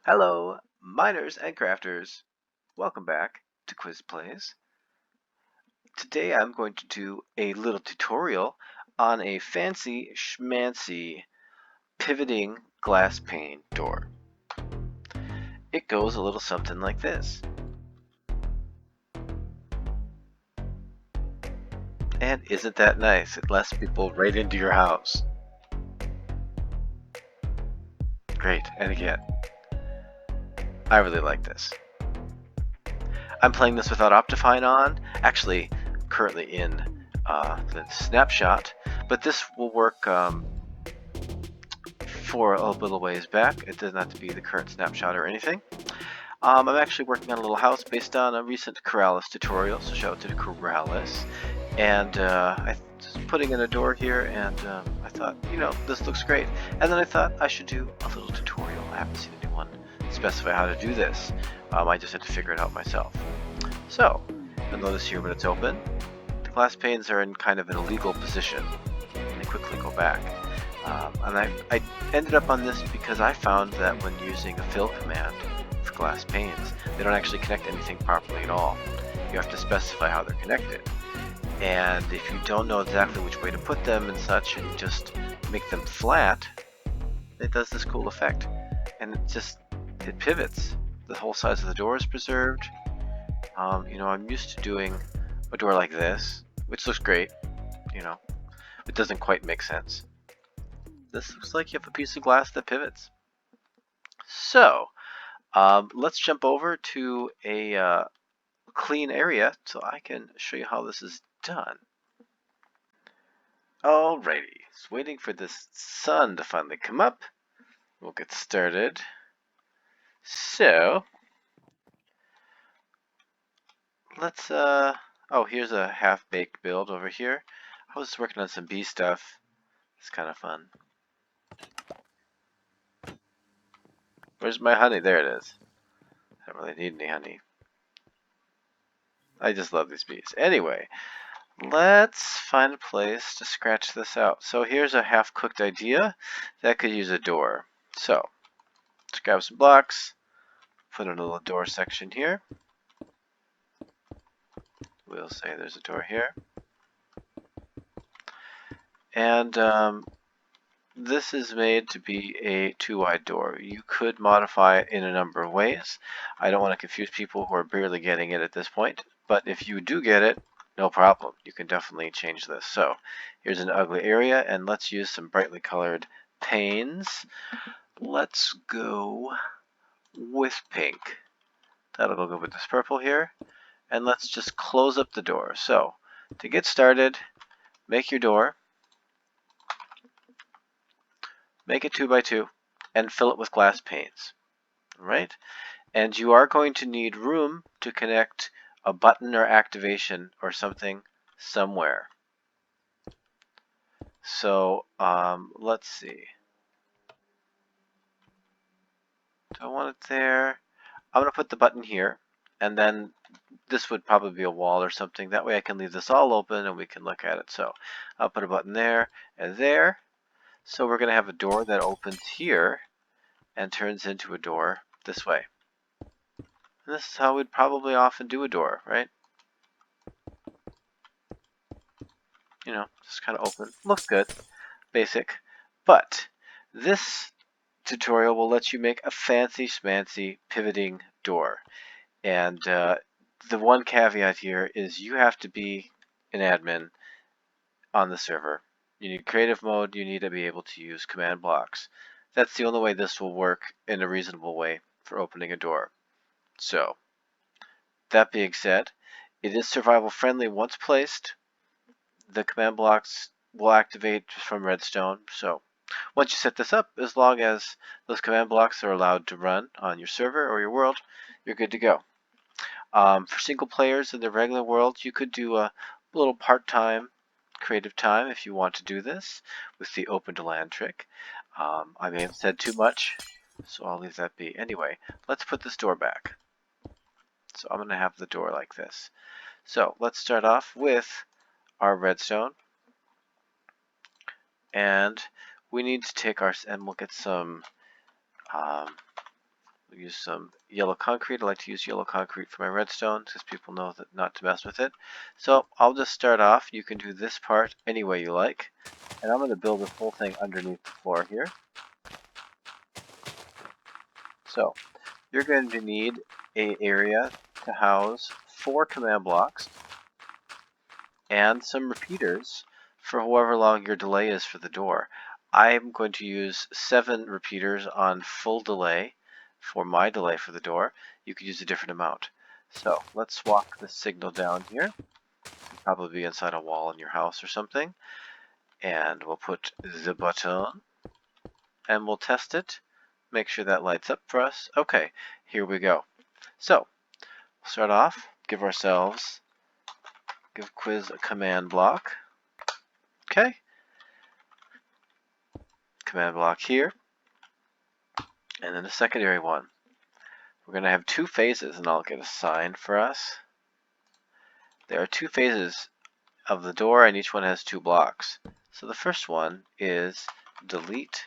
Hello, miners and crafters. Welcome back to Quiz Plays. Today I'm going to do a little tutorial on a fancy schmancy pivoting glass pane door. It goes a little something like this. And isn't that nice? It lets people right into your house. Great, and again, I really like this. I'm playing this without Optifine on, actually currently in the snapshot, but this will work for a little ways back. It doesn't have to be the current snapshot or anything. I'm actually working on a little house based on a recent Corrales tutorial, so shout out to the Corrales. And I was putting in a door here, and I thought, this looks great. And then I thought I should do a little tutorial. I haven't seen anyone specify how to do this. I just had to figure it out myself. So, you'll notice here when it's open, the glass panes are in kind of an illegal position. And they quickly go back. And I ended up on this because I found that when using a fill command for glass panes, they don't actually connect anything properly at all. You have to specify how they're connected. And if you don't know exactly which way to put them and such, and you just make them flat, it does this cool effect. And it pivots. The whole size of the door is preserved. I'm used to doing a door like this, which looks great. It doesn't quite make sense. This looks like you have a piece of glass that pivots. So, let's jump over to a clean area so I can show you how this is done. Alrighty, just waiting for this sun to finally come up. We'll get started. So, let's, here's a half-baked build over here. I was working on some bee stuff. It's kind of fun. Where's my honey? There it is. I don't really need any honey. I just love these bees. Anyway, let's find a place to scratch this out. So here's a half-cooked idea that could use a door. So, let's grab some blocks, put in a little door section here. We'll say there's a door here. And this is made to be a 2-wide door. You could modify it in a number of ways. I don't want to confuse people who are barely getting it at this point, but if you do get it, no problem. You can definitely change this. So here's an ugly area, and let's use some brightly colored panes. Let's go with pink. That'll go good with this purple here. And let's just close up the door. So to get started, make your door. Make it 2x2 and fill it with glass panes. Right? And you are going to need room to connect a button or activation or something somewhere. So let's see. Do I want it there? I'm going to put the button here, and then this would probably be a wall or something. That way I can leave this all open and we can look at it. So I'll put a button there and there. So we're going to have a door that opens here and turns into a door this way. And this is how we'd probably often do a door, right? Just kind of open. Looks good. Basic. But this tutorial will let you make a fancy schmancy pivoting door. And the one caveat here is you have to be an admin on the server. You need creative mode. You need to be able to use command blocks. That's the only way this will work in a reasonable way for opening a door. So, that being said, it is survival friendly once placed. The command blocks will activate from redstone. So once you set this up, as long as those command blocks are allowed to run on your server or your world, you're good to go. For single players in the regular world, you could do a little part-time creative time if you want to do this with the open to land trick. I may have said too much, so I'll leave that be. Anyway, let's put this door back. So I'm going to have the door like this. So let's start off with our redstone. And we need to take and we'll get some We'll use some yellow concrete. I like to use yellow concrete for my redstone because people know that not to mess with it. So I'll just start off. You can do this part any way you like. And I'm going to build this whole thing underneath the floor here. So you're going to need an area to house 4 command blocks and some repeaters for however long your delay is for the door. I'm going to use 7 repeaters on full delay for my delay for the door. You could use a different amount. So let's walk the signal down here. It'll probably be inside a wall in your house or something. And we'll put the button and we'll test it. Make sure that lights up for us. Okay, here we go. So we'll start off, give Kwiz a command block. Okay, command block here, and then a secondary one. We're going to have 2 phases, and I'll get a sign for us. There are 2 phases of the door, and each one has 2 blocks. So the first one is delete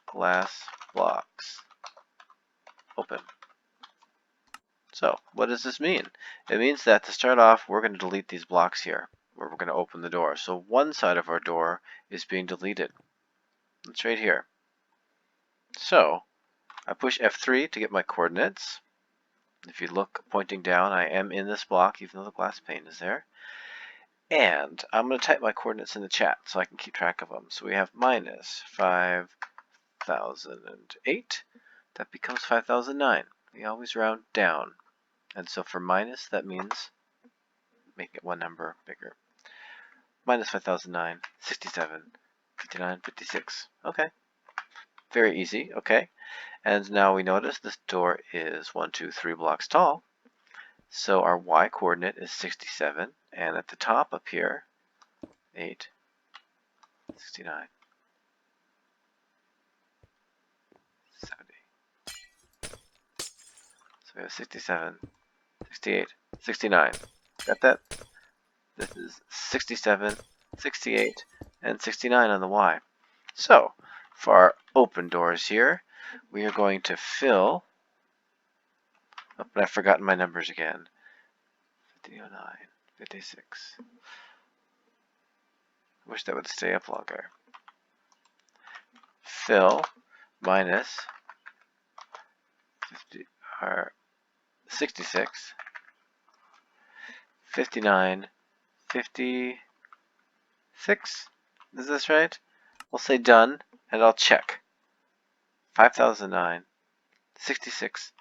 glass blocks. Open. So what does this mean? It means that to start off, we're going to delete these blocks here, where we're going to open the door. So one side of our door is being deleted. It's right here. So I push F3 to get my coordinates. If you look pointing down, I am in this block, even though the glass pane is there. And I'm going to type my coordinates in the chat so I can keep track of them. So we have minus 5,008. That becomes 5,009. We always round down. And so for minus, that means make it one number bigger. Minus 5,009, 67, 59, 56. Okay. Very easy. Okay. And now we notice this door is 1, 2, 3 blocks tall. So our y coordinate is 67. And at the top up here, 8, 69, 70. So we have 67, 68, 69. Got that? This is 67, 68, and 69 on the Y. So, for our open doors here, we are going to fill, oh, but I've forgotten my numbers again. 59, 56. I wish that would stay up longer. Fill minus 50, or 66, 59, 56. Is this right? We'll say done, and I'll check. 5,009, 66,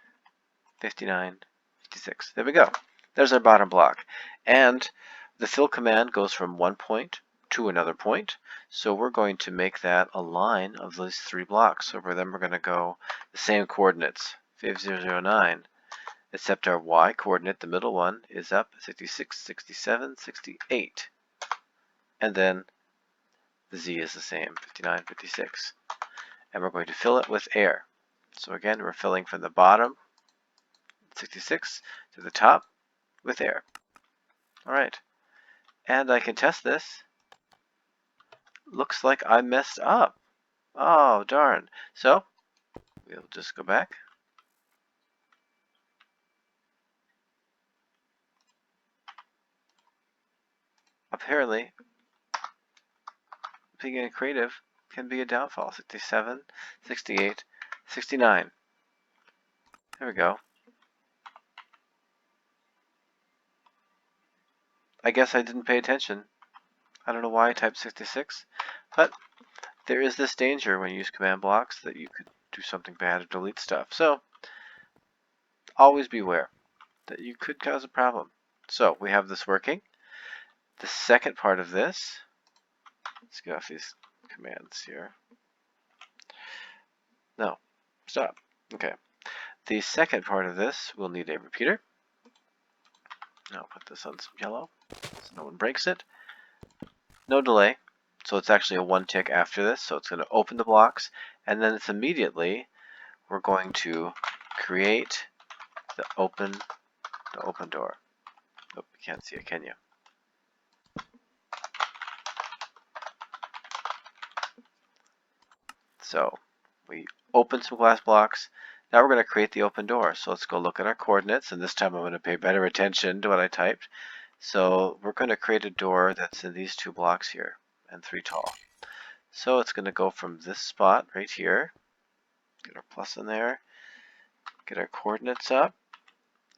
59, 56. There we go. There's our bottom block. And the fill command goes from one point to another point. So we're going to make that a line of these 3 blocks. So for them, we're going to go the same coordinates, 5009, except our y coordinate, the middle one, is up 66, 67, 68. And then the z is the same, 59, 56. And we're going to fill it with air. So again, we're filling from the bottom, 66, to the top with air. All right. And I can test this. Looks like I messed up. Oh, darn. So we'll just go back. Apparently, being creative can be a downfall. 67, 68, 69. There we go. I guess I didn't pay attention. I don't know why I typed 66, but there is this danger when you use command blocks that you could do something bad or delete stuff. So always beware that you could cause a problem. So we have this working. The second part of this, let's get off these commands here. No, stop. Okay. The second part of this, we'll need a repeater. I'll put this on some yellow so no one breaks it. No delay, so it's actually a 1 tick after this, so it's going to open the blocks, and then it's immediately we're going to create the open door. Nope, you can't see it, can you? So we open some glass blocks, Now we're going to create the open door. So let's go look at our coordinates, and this time I'm going to pay better attention to what I typed. So we're going to create a door that's in these 2 blocks here and 3 tall. So it's going to go from this spot right here, get our plus in there, get our coordinates up.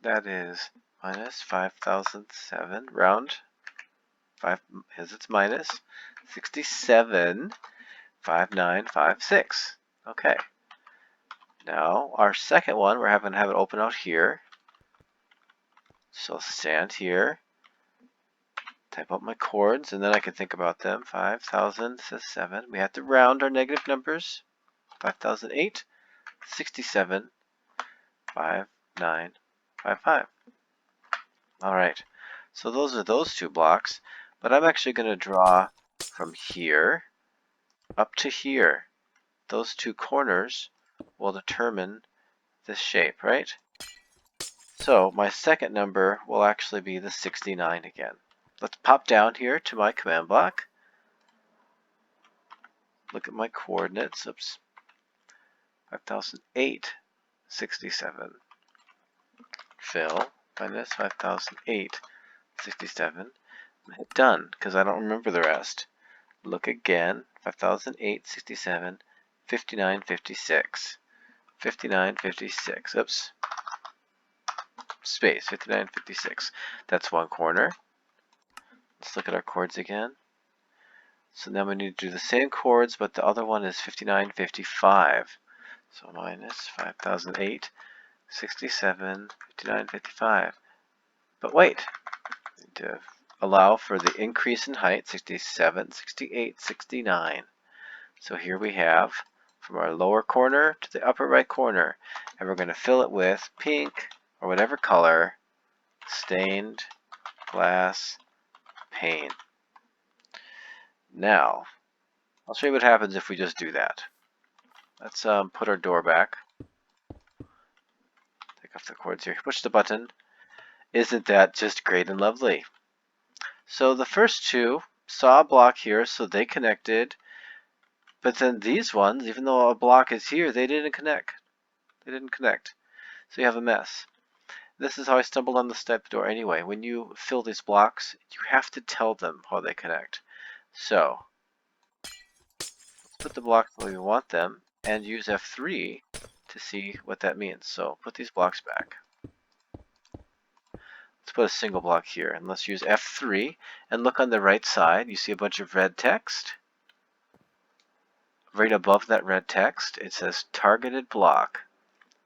That is minus 5,007, round 5 as its minus 675956. Okay. Now our second one, we're having to have it open out here. So stand here, type out my chords, and then I can think about them. 5,000 says 7. We have to round our negative numbers. 5,008, 67, 5955. All right. So those are those 2 blocks, but I'm actually going to draw from here up to here. Those 2 corners will determine this shape, right? So my second number will actually be the 69 again. Let's pop down here to my command block. Look at my coordinates. Oops. 5,008, 67. Fill minus 5,008, 67. Hit done, because I don't remember the rest. Look again. 5,008, 67, 59, 56. 59, 56. Oops. Space. 59, 56. That's one corner. Let's look at our chords again. So now we need to do the same chords, but the other one is 59, 55. So minus 5,008, 67, 59, 55. But wait, we need to allow for the increase in height, 67, 68, 69. So here we have from our lower corner to the upper right corner, and we're going to fill it with pink or whatever color stained glass pane. Now, I'll show you what happens if we just do that. Let's put our door back. Take off the cords here. Push the button. Isn't that just great and lovely? So the first 2 saw a block here, so they connected. But then these ones, even though a block is here, they didn't connect. They didn't connect. So you have a mess. This is how I stumbled on this type of door anyway. When you fill these blocks, you have to tell them how they connect. So let's put the blocks where we want them and use F3 to see what that means. So put these blocks back. Let's put a single block here, and let's use F3 and look on the right side. You see a bunch of red text. Right above that red text, it says targeted block,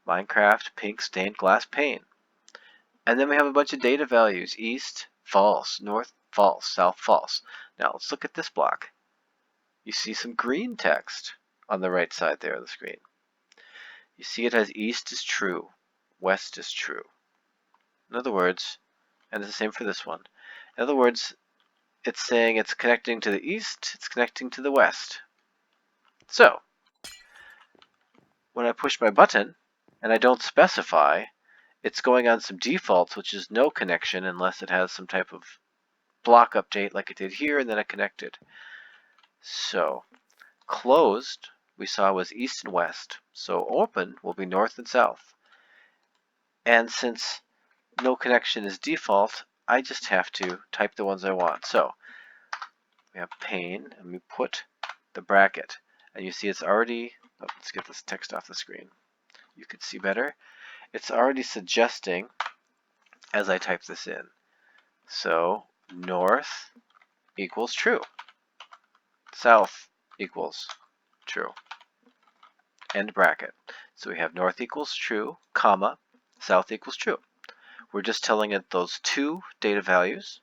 Minecraft pink stained glass pane. And then we have a bunch of data values: east, false; north, false; south, false. Now let's look at this block. You see some green text on the right side there of the screen. You see it has east is true, west is true. In other words, and it's the same for this one. In other words, it's saying it's connecting to the east, it's connecting to the west. So, when I push my button, and I don't specify, it's going on some defaults, which is no connection unless it has some type of block update like it did here, and then it connected. So, closed, we saw was east and west. So open will be north and south. And since no connection is default, I just have to type the ones I want. So we have pane, and we put the bracket. And you see it's already, let's get this text off the screen. You can see better. It's already suggesting as I type this in. So north equals true. South equals true. End bracket. So we have north equals true, comma, south equals true. We're just telling it those 2 data values.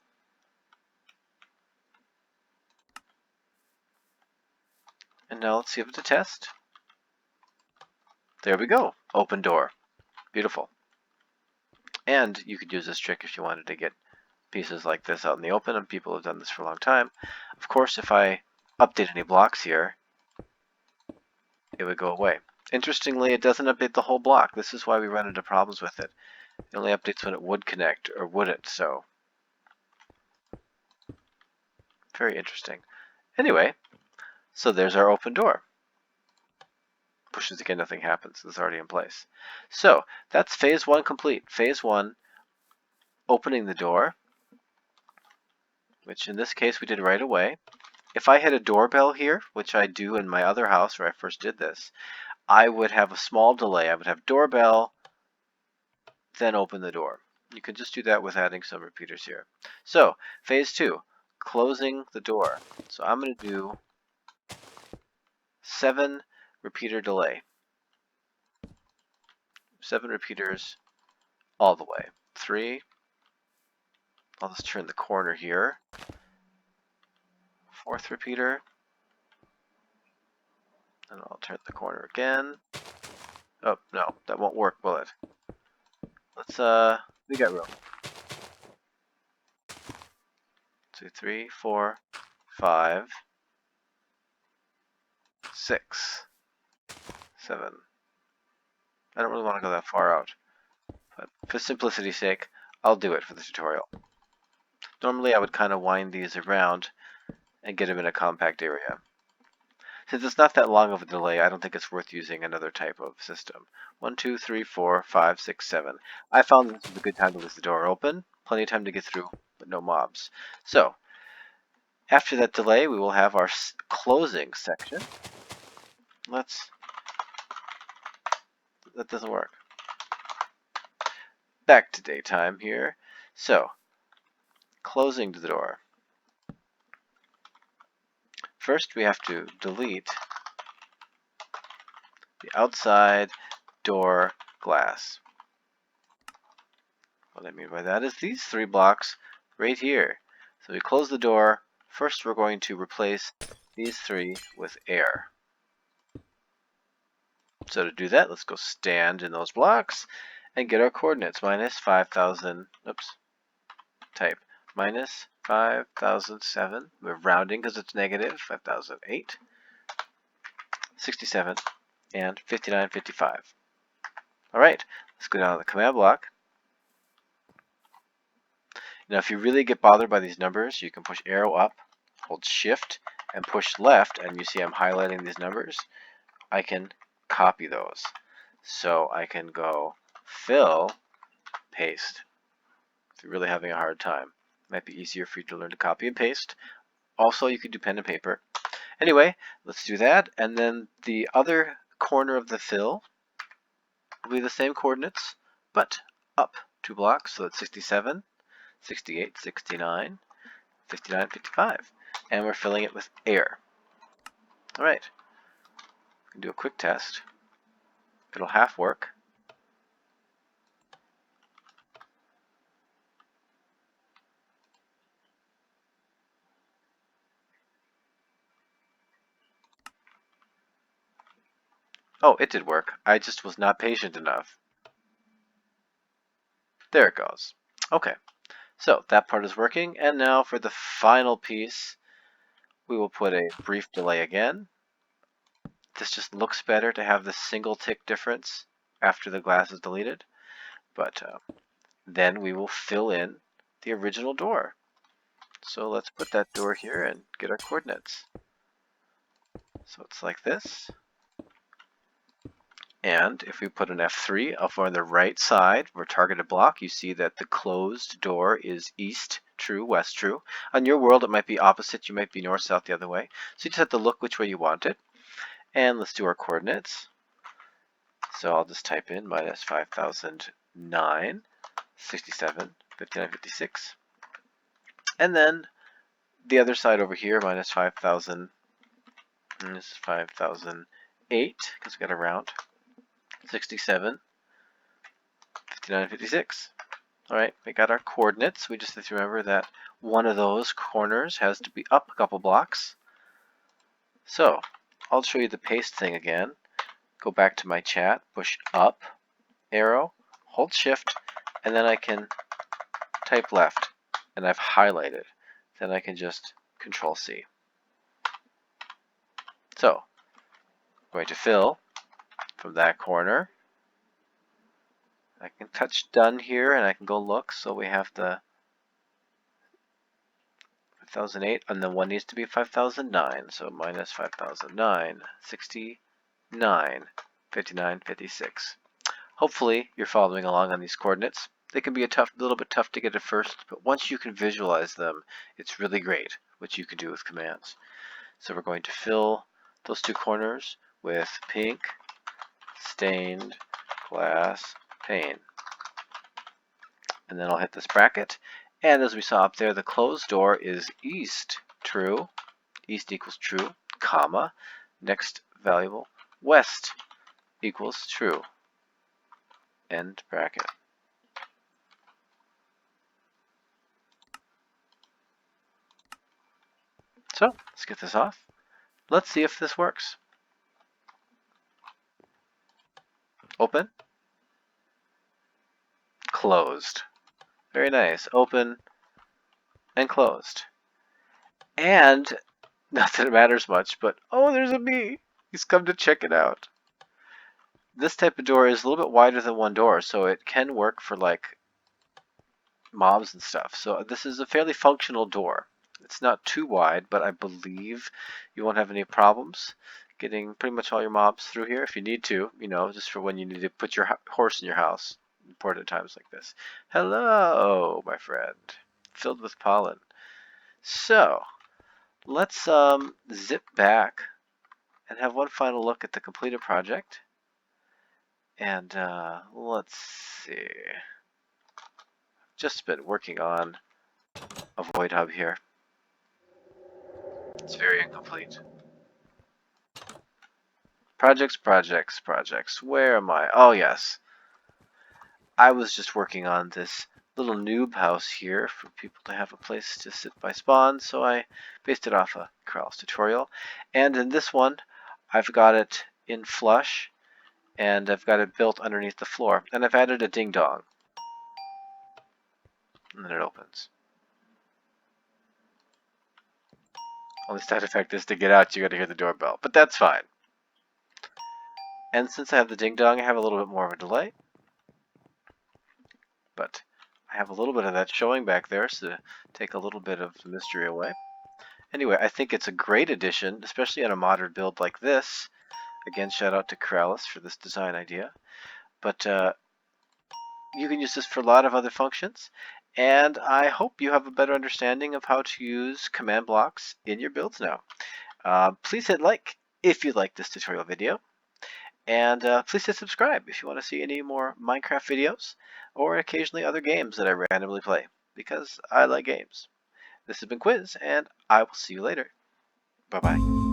And now let's give it a test. There we go. Open door. Beautiful. And you could use this trick if you wanted to get pieces like this out in the open, and people have done this for a long time. Of course, if I update any blocks here, it would go away. Interestingly, it doesn't update the whole block. This is why we run into problems with it. It only updates when it would connect, or wouldn't, so very interesting. Anyway, so there's our open door. pushes again, nothing happens. It's already in place. So that's phase 1 complete. Phase 1, opening the door, which in this case we did right away. If I had a doorbell here, which I do in my other house where I first did this, I would have a small delay. I would have doorbell, then open the door. You can just do that with adding some repeaters here. So phase 2, closing the door. So I'm going to do 7 repeater delay. 7 repeaters all the way. 3. I'll just turn the corner here. 4th repeater. And I'll turn the corner again. Oh, no, that won't work, will it? Let's, we got room. 2, 3, 4, 5, 6, 7. I don't really want to go that far out, but for simplicity's sake, I'll do it for the tutorial. Normally I would kind of wind these around and get them in a compact area. Since it's not that long of a delay, I don't think it's worth using another type of system. 1, 2, 3, 4, 5, 6, 7. I found this was a good time to leave the door open. Plenty of time to get through, but no mobs. So, after that delay, we will have our closing section. That doesn't work. Back to daytime here. So, closing the door. First, we have to delete the outside door glass. What I mean by that is these 3 blocks right here. So we close the door. First, we're going to replace these 3 with air. So to do that, let's go stand in those blocks and get our coordinates. Minus 5,000, type minus 5,007. We're rounding because it's negative. 5,008, 67, and 5955. All right, let's go down to the command block. Now, if you really get bothered by these numbers, you can push arrow up, hold shift, and push left, and you see I'm highlighting these numbers. I can copy those. So I can go fill, paste. If you're really having a hard time, it might be easier for you to learn to copy and paste. Also, you could do pen and paper. Anyway, let's do that, and then the other corner of the fill will be the same coordinates, but up 2 blocks, so that's 67, 68, 69, 59, 55. And we're filling it with air. All right. We can do a quick test. It'll half work. Oh, it did work. I just was not patient enough. There it goes. Okay. So that part is working. And now for the final piece, we will put a brief delay again. This just looks better to have the single tick difference after the glass is deleted. But then we will fill in the original door. So let's put that door here and get our coordinates. So it's like this. And if we put an F3 up on the right side, where targeted block, you see that the closed door is east, true, west, true. On your world, it might be opposite. You might be north, south, the other way. So you just have to look which way you want it. And let's do our coordinates. So I'll just type in minus 5,009, 67, 59, 56. And then the other side over here, minus 5,000, and this is 5,008, because we got to round. 67, 59, 56. All right, we got our coordinates. We just have to remember that one of those corners has to be up a couple blocks. So I'll show you the paste thing again. Go back to my chat, push up, arrow, hold shift, and then I can type left, and I've highlighted. Then I can just Control C. So I'm going to fill from that corner. I can touch done here and I can go look. So we have the 5,008 and then one needs to be 5,009. So minus 5,009, 69, 9, 59, 56. Hopefully you're following along on these coordinates. They can be a little bit tough to get at first, but once you can visualize them, it's really great what you can do with commands. So we're going to fill those two corners with pink stained glass pane. And then I'll hit this bracket. And as we saw up there, the closed door is east, true. East equals true, comma. Next variable, west equals true. End bracket. So let's get this off. Let's see if this works. Open. Closed. Very nice. Open and closed. And not that it matters much, but oh, there's a bee. He's come to check it out. This type of door is a little bit wider than one door, so it can work for like mobs and stuff. So this is a fairly functional door. It's not too wide, but I believe you won't have any problems getting pretty much all your mobs through here if you need to, you know, just for when you need to put your horse in your house. Important times like this. Hello, my friend. Filled with pollen. So, let's zip back and have one final look at the completed project. And let's see. Just been working on a void hub here. It's very incomplete. Projects, projects, projects. Where am I? Oh, yes. I was just working on this little noob house here for people to have a place to sit by spawn, so I based it off a Corrales tutorial. And in this one, I've got it in flush, and I've got it built underneath the floor. And I've added a ding-dong. And then it opens. Only side effect is to get out, you gotta hear the doorbell. But that's fine. And since I have the ding-dong, I have a little bit more of a delay. But I have a little bit of that showing back there, so to take a little bit of the mystery away. Anyway, I think it's a great addition, especially on a modern build like this. Again, shout out to Corrales for this design idea. But you can use this for a lot of other functions. And I hope you have a better understanding of how to use command blocks in your builds now. Please hit like if you like this tutorial video. And please hit subscribe if you want to see any more Minecraft videos or occasionally other games that I randomly play, because I like games. This has been Kwiz, and I will see you later. Bye-bye.